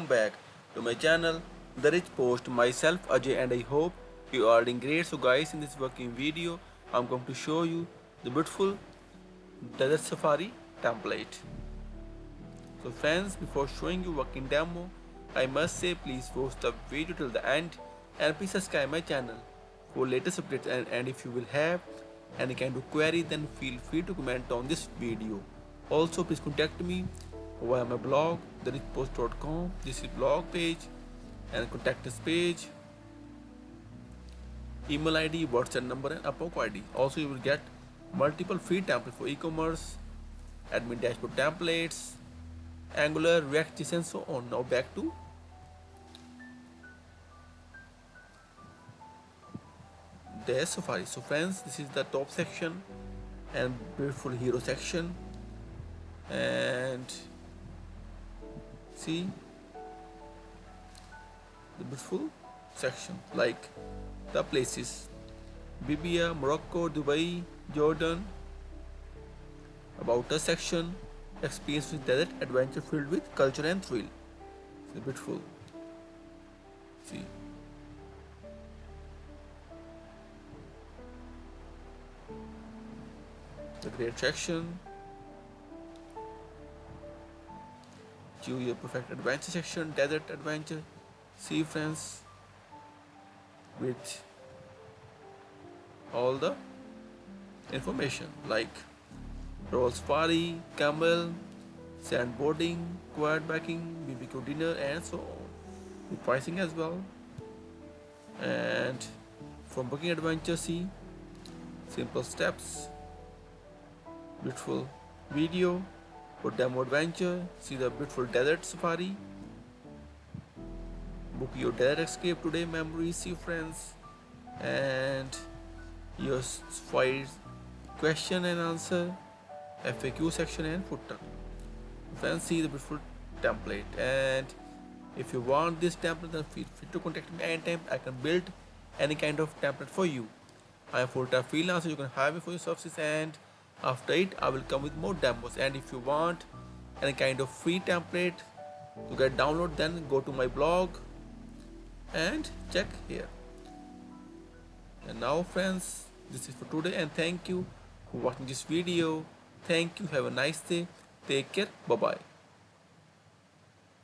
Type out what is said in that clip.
welcome back to my channel Therichpost. Myself Ajay, and I hope you are doing great. So guys, in this working video I'm going to show you the beautiful desert safari template. So friends, before showing you working demo, I must say please watch the video till the end and please subscribe my channel for latest updates, and if you will have any kind of query, then feel free to comment on this video. Also please contact me via my blog therichpost.com. This is blog page and contact us page, email ID, WhatsApp number and Upwork ID. Also you will get multiple free templates for e-commerce, admin dashboard templates, Angular, React, JS and so on. Now back to the Safari. So friends, this is the top section and beautiful hero section, and see the beautiful section like the places: Libya, Morocco, Dubai, Jordan. About us section: experience with desert adventure filled with culture and thrill. So beautiful. See. The great section. Choose your perfect adventure section, desert adventure. See friends, with all the information like roll safari, camel, sandboarding, quad biking, BBQ dinner and so on. The pricing as well. And from booking adventure, see simple steps, beautiful video for demo adventure. See the beautiful desert safari. Book your desert escape today memories. See friends, and your files, question and answer, FAQ section and footer. Friends, see the beautiful template, and if you want this template, then feel free to contact me anytime. I can build any kind of template for you. I am full-time freelancer. You can hire me for your services, and after it I will come with more demos. And if you want any kind of free template to get download, then go to my blog and check here. And now friends, this is for today, and thank you for watching this video. Thank you. Have a nice day. Take care. Bye bye.